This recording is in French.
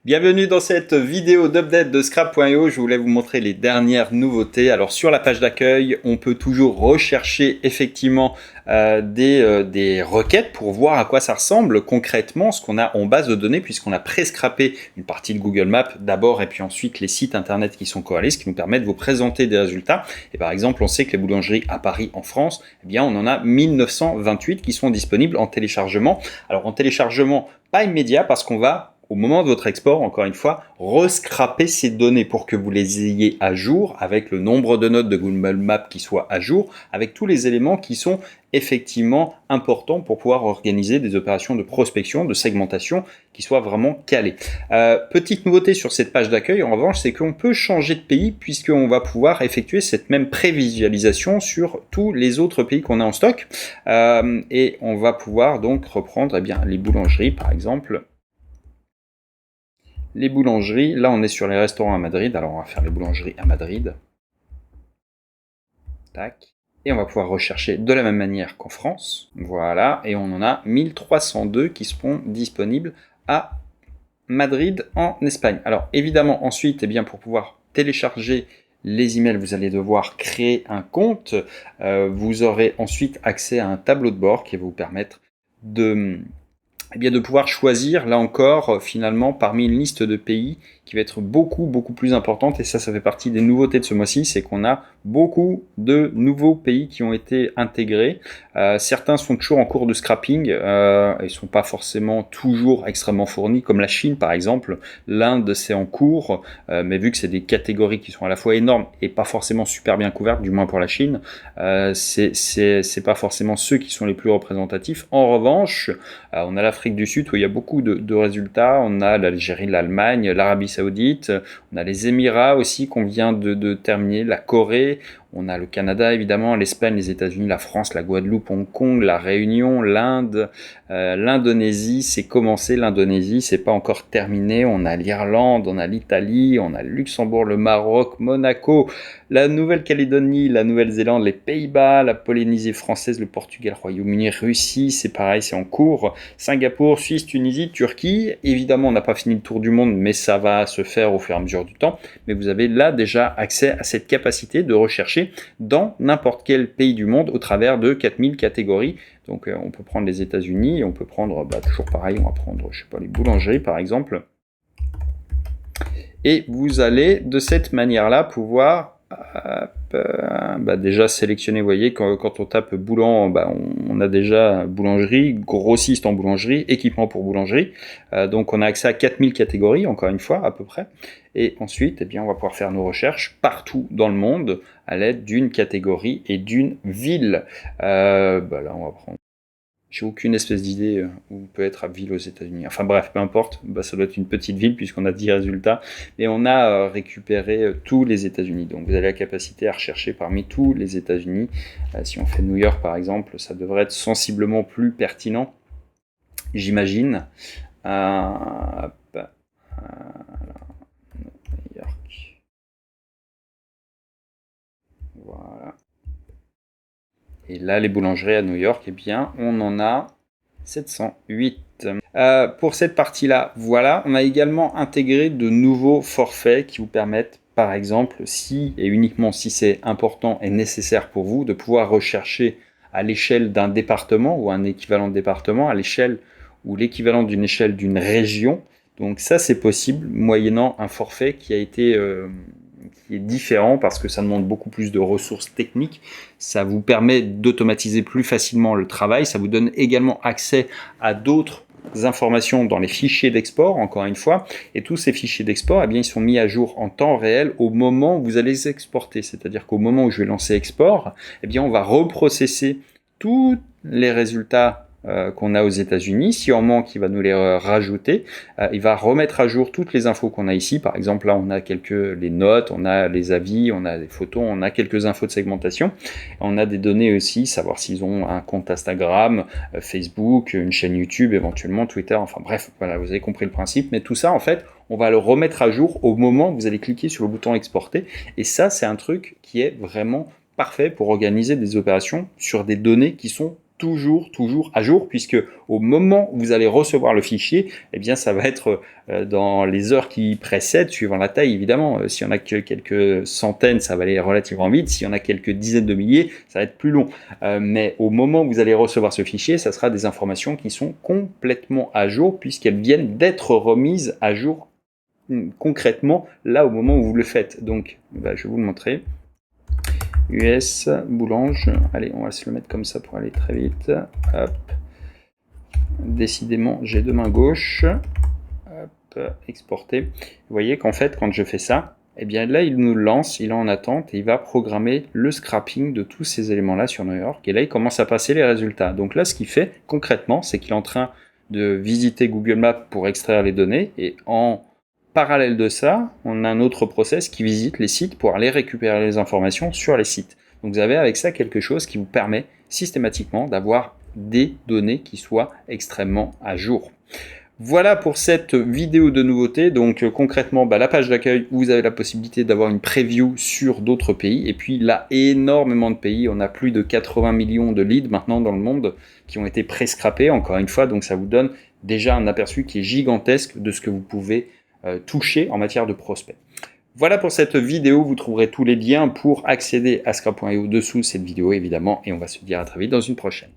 Bienvenue dans cette vidéo d'update de Scrap.io. Je voulais vous montrer les dernières nouveautés. Alors sur la page d'accueil, on peut toujours rechercher effectivement des requêtes pour voir à quoi ça ressemble concrètement ce qu'on a en base de données, puisqu'on a pré-scrappé une partie de Google Maps d'abord et puis ensuite les sites internet qui sont corrélés, ce qui nous permet de vous présenter des résultats. Et par exemple, on sait que les boulangeries à Paris en France, eh bien on en a 1928 qui sont disponibles en téléchargement. Alors en téléchargement pas immédiat, parce qu'on va au moment de votre export, encore une fois, rescraper ces données pour que vous les ayez à jour avec le nombre de notes de Google Maps qui soit à jour, avec tous les éléments qui sont effectivement importants pour pouvoir organiser des opérations de prospection, de segmentation qui soient vraiment calées. Petite nouveauté sur cette page d'accueil, en revanche, c'est qu'on peut changer de pays puisqu'on va pouvoir effectuer cette même prévisualisation sur tous les autres pays qu'on a en stock. Et on va pouvoir donc reprendre les boulangeries, par exemple. Les boulangeries, là on est sur les restaurants à Madrid, alors on va faire les boulangeries à Madrid. Tac. Et on va pouvoir rechercher de la même manière qu'en France. Voilà, et on en a 1302 qui seront disponibles à Madrid en Espagne. Alors évidemment ensuite, pour pouvoir télécharger les emails, vous allez devoir créer un compte. Vous aurez ensuite accès à un tableau de bord qui va vous permettre de pouvoir choisir, là encore, finalement, parmi une liste de pays qui va être beaucoup plus importante. Et ça fait partie des nouveautés de ce mois-ci, c'est qu'on a beaucoup de nouveaux pays qui ont été intégrés. Certains sont toujours en cours de scrapping, ils sont pas forcément toujours extrêmement fournis, comme la Chine par exemple. L'Inde c'est en cours, mais vu que c'est des catégories qui sont à la fois énormes et pas forcément super bien couvertes, du moins pour la Chine, c'est pas forcément ceux qui sont les plus représentatifs. En revanche, on a l'Afrique du Sud où il y a beaucoup de résultats, on a l'Algérie, l'Allemagne, l'Arabie Saoudite, on a les Émirats aussi qu'on vient de terminer, la Corée, on a le Canada évidemment, l'Espagne, les États-Unis, la France, la Guadeloupe, Hong Kong, la Réunion, l'Inde, l'Indonésie, c'est commencé, l'Indonésie c'est pas encore terminé, on a l'Irlande, on a l'Italie, on a le Luxembourg, le Maroc, Monaco, la Nouvelle-Calédonie, la Nouvelle-Zélande, les Pays-Bas, la Polynésie française, le Portugal, Royaume-Uni, Russie, c'est pareil, c'est en cours, Singapour, Suisse, Tunisie, Turquie, évidemment on n'a pas fini le tour du monde, mais ça va se faire au fur et à mesure du temps, mais vous avez là déjà accès à cette capacité de rechercher dans n'importe quel pays du monde au travers de 4000 catégories. Donc on peut prendre les États-Unis, on peut prendre, toujours pareil, on va prendre, je sais pas, les boulangeries par exemple. Et vous allez de cette manière-là pouvoir déjà sélectionner, vous voyez, quand on tape boulant, on a déjà boulangerie, grossiste en boulangerie, équipement pour boulangerie, donc on a accès à 4000 catégories, encore une fois, à peu près, et ensuite, on va pouvoir faire nos recherches partout dans le monde, à l'aide d'une catégorie et d'une ville. Là, on va prendre... J'ai aucune espèce d'idée où peut être à ville aux États-Unis. Enfin bref, peu importe, ça doit être une petite ville puisqu'on a 10 résultats. Et on a récupéré tous les États-Unis. Donc vous avez la capacité à rechercher parmi tous les États-Unis. Si on fait New York par exemple, ça devrait être sensiblement plus pertinent, j'imagine. New York. Voilà. Et là, les boulangeries à New York, on en a 708. Pour cette partie-là, voilà, on a également intégré de nouveaux forfaits qui vous permettent, par exemple, si et uniquement si c'est important et nécessaire pour vous, de pouvoir rechercher à l'échelle d'un département ou un équivalent de département, à l'échelle ou l'équivalent d'une échelle d'une région. Donc ça, c'est possible moyennant un forfait qui a été... qui est différent parce que ça demande beaucoup plus de ressources techniques. Ça vous permet d'automatiser plus facilement le travail. Ça vous donne également accès à d'autres informations dans les fichiers d'export, encore une fois. Et tous ces fichiers d'export, ils sont mis à jour en temps réel au moment où vous allez les exporter. C'est-à-dire qu'au moment où je vais lancer export, on va reprocesser tous les résultats qu'on a aux États-Unis. Si on manque, il va nous les rajouter. Il va remettre à jour toutes les infos qu'on a ici. Par exemple, là, on a les notes, on a les avis, on a des photos, on a quelques infos de segmentation. On a des données aussi, savoir s'ils ont un compte Instagram, Facebook, une chaîne YouTube, éventuellement Twitter. Enfin bref, voilà, vous avez compris le principe. Mais tout ça, en fait, on va le remettre à jour au moment où vous allez cliquer sur le bouton exporter. Et ça, c'est un truc qui est vraiment parfait pour organiser des opérations sur des données qui sont toujours à jour, puisque au moment où vous allez recevoir le fichier, eh bien ça va être dans les heures qui précèdent, suivant la taille évidemment. S'il y en a que quelques centaines, ça va aller relativement vite. S'il y en a quelques dizaines de milliers, ça va être plus long. Mais au moment où vous allez recevoir ce fichier, ça sera des informations qui sont complètement à jour, puisqu'elles viennent d'être remises à jour concrètement là au moment où vous le faites. Donc je vais vous le montrer. US Boulange, allez, on va se le mettre comme ça pour aller très vite. Hop. Décidément, j'ai deux mains gauches. Hop, exporter. Vous voyez qu'en fait, quand je fais ça, eh bien là, il nous lance, il est en attente et il va programmer le scrapping de tous ces éléments-là sur New York. Et là, il commence à passer les résultats. Donc là, ce qu'il fait concrètement, c'est qu'il est en train de visiter Google Maps pour extraire les données. Et en parallèle de ça, on a un autre process qui visite les sites pour aller récupérer les informations sur les sites. Donc vous avez avec ça quelque chose qui vous permet systématiquement d'avoir des données qui soient extrêmement à jour. Voilà pour cette vidéo de nouveautés. Donc concrètement, la page d'accueil où vous avez la possibilité d'avoir une preview sur d'autres pays. Et puis là, énormément de pays. On a plus de 80 millions de leads maintenant dans le monde qui ont été pré-scrappés, encore une fois. Donc ça vous donne déjà un aperçu qui est gigantesque de ce que vous pouvez toucher en matière de prospects. Voilà pour cette vidéo, vous trouverez tous les liens pour accéder à Scrap.io dessous cette vidéo évidemment, et on va se dire à très vite dans une prochaine.